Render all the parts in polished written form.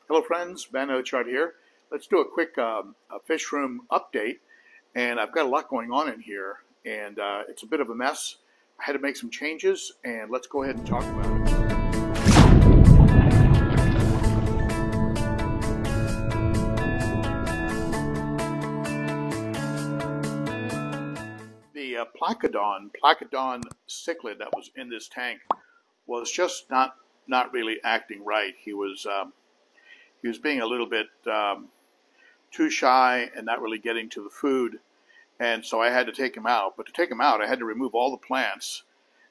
Hello friends, Ben Ochard here. Let's do a quick fish room update. And I've got a lot going on in here, and it's a bit of a mess. I had to make some changes, and let's go ahead and talk about it. The Placodon cichlid that was in this tank was just not really acting right. He was being a little bit too shy and not really getting to the food, and so I had to take him out. But to take him out, I had to remove all the plants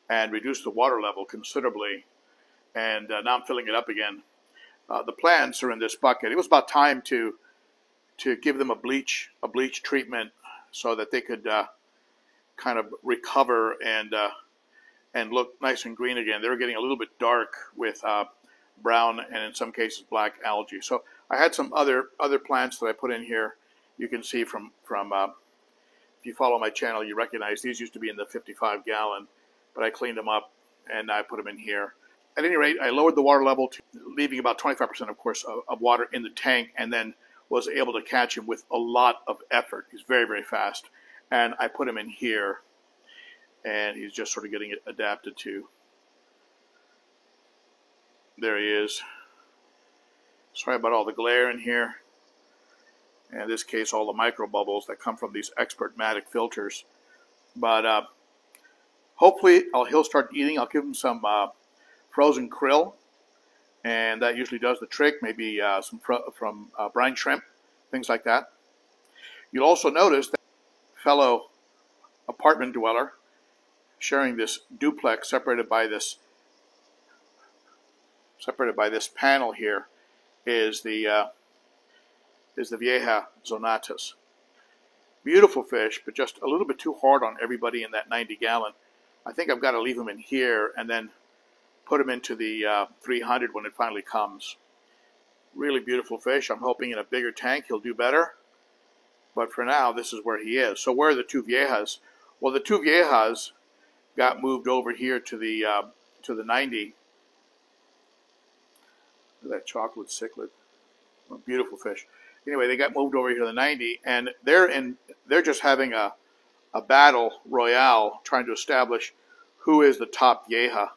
and reduce the water level considerably, and now I'm filling it up again. The plants are in this bucket. It was about time to give them a bleach treatment so that they could kind of recover and look nice and green again. They were getting a little bit dark with brown and in some cases black algae. So I had some other plants that I put in here. You can see from if you follow my channel, you recognize these used to be in the 55 gallon, but I cleaned them up and I put them in here. At any rate, I lowered the water level to leaving about 25%, of course, of water in the tank, and then was able to catch him with a lot of effort. He's very, very fast. And I put him in here, and he's just sort of getting it adapted to. There he is. Sorry about all the glare in here. And in this case, all the micro bubbles that come from these Expertmatic filters. But hopefully he'll start eating. I'll give him some frozen krill, and that usually does the trick. Maybe some from brine shrimp, things like that. You'll also notice that fellow apartment dweller sharing this duplex separated by this panel here is the Vieja zonatus. Beautiful fish, but just a little bit too hard on everybody in that 90 gallon. I think I've got to leave him in here and then put him into the 300 when it finally comes. Really beautiful fish. I'm hoping in a bigger tank he'll do better. But for now, this is where he is. So where are the two Viejas? Well, the two Viejas got moved over here to the 90. Look at that chocolate cichlid. Oh, beautiful fish. Anyway, they got moved over here to the 90, and they're just having a battle royale trying to establish who is the top Vieja.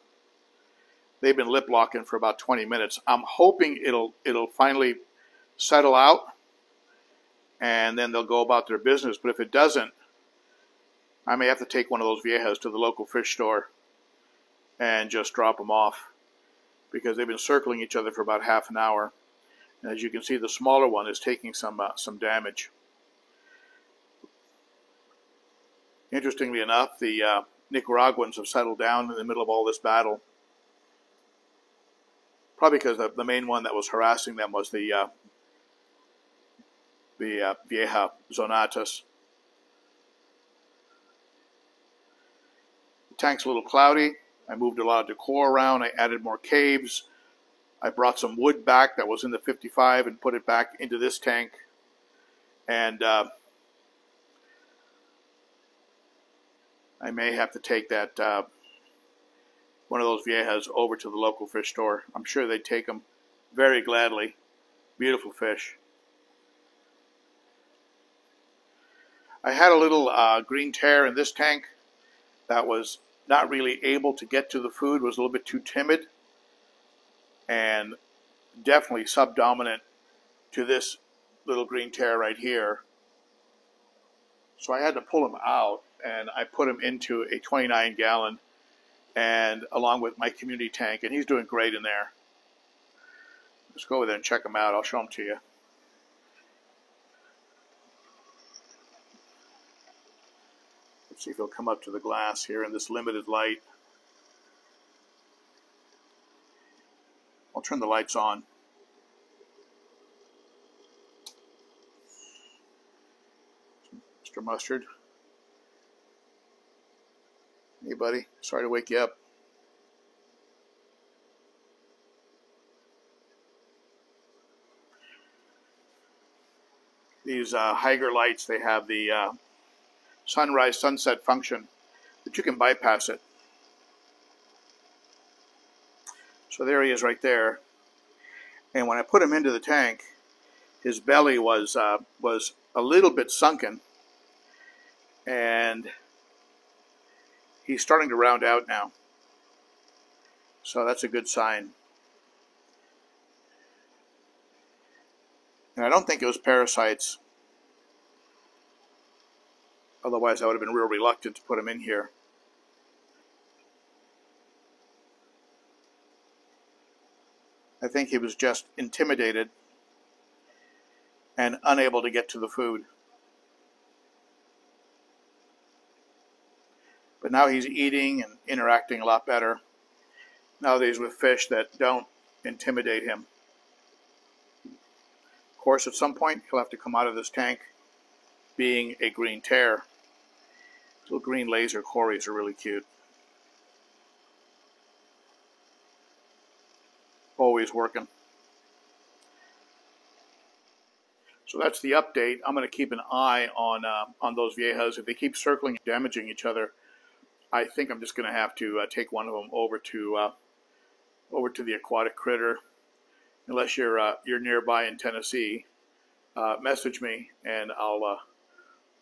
They've been lip locking for about 20 minutes. I'm hoping it'll finally settle out, and then they'll go about their business. But if it doesn't, I may have to take one of those Viejas to the local fish store and just drop them off, because they've been circling each other for about half an hour. And as you can see, the smaller one is taking some damage. Interestingly enough, the Nicaraguans have settled down in the middle of all this battle. Probably because the main one that was harassing them was the Vieja zonatus. The tank's a little cloudy. I moved a lot of decor around. I added more caves. I brought some wood back that was in the 55 and put it back into this tank. And I may have to take that one of those Viejas over to the local fish store. I'm sure they'd take them very gladly. Beautiful fish. I had a little green tear in this tank that was not really able to get to the food, was a little bit too timid, and definitely subdominant to this little green tear right here. So I had to pull him out, and I put him into a 29 gallon and along with my community tank, and he's doing great in there. Let's go over there and check him out. I'll show him to you. Let's see if he'll come up to the glass here in this limited light. I'll turn the lights on. Mr. Mustard. Hey, buddy. Sorry to wake you up. These Haiger lights, they have the sunrise, sunset function, but you can bypass it. So there he is right there. And when I put him into the tank, his belly was a little bit sunken, and he's starting to round out now. So that's a good sign. And I don't think it was parasites. Otherwise, I would have been real reluctant to put him in here. I think he was just intimidated and unable to get to the food. But now he's eating and interacting a lot better nowadays with fish that don't intimidate him. Of course, at some point, he'll have to come out of this tank being a green tear. Little green laser cories are really cute. Always working. So that's the update. I'm going to keep an eye on those viejas. If they keep circling and damaging each other, I think I'm just going to have to take one of them over to the aquatic critter. Unless you're nearby in Tennessee, message me and I'll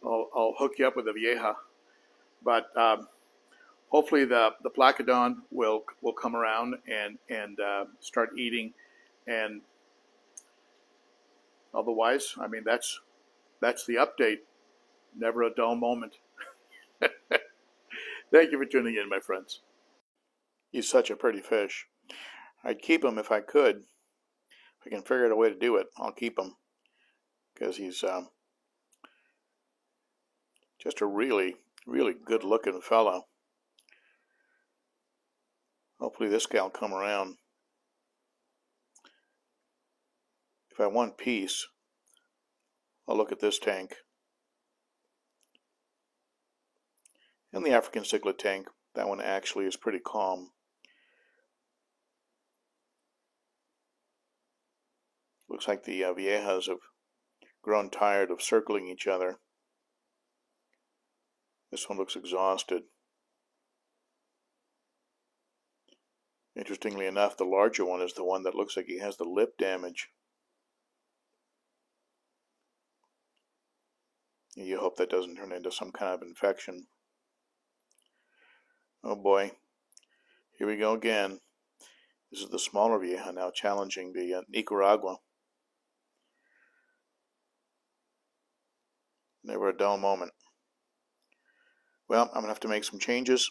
hook you up with a vieja. But hopefully the Placodon will come around and start eating, and otherwise, I mean, that's the update. Never a dull moment. Thank you for tuning in, my friends. He's such a pretty fish. I'd keep him if I could. If I can figure out a way to do it, I'll keep him, because he's just a really good looking fellow. Hopefully this guy will come around. If I want peace, I'll look at this tank. And the African cichlid tank, that one actually is pretty calm. Looks like the viejas have grown tired of circling each other. This one looks exhausted. Interestingly enough, the larger one is the one that looks like he has the lip damage. You hope that doesn't turn into some kind of infection. Oh boy, here we go again. This is the smaller vieja now challenging the Nicaragua. Never a dull moment. Well, I'm going to have to make some changes.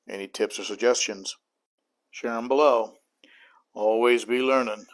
Any tips or suggestions? Share them below. Always be learning.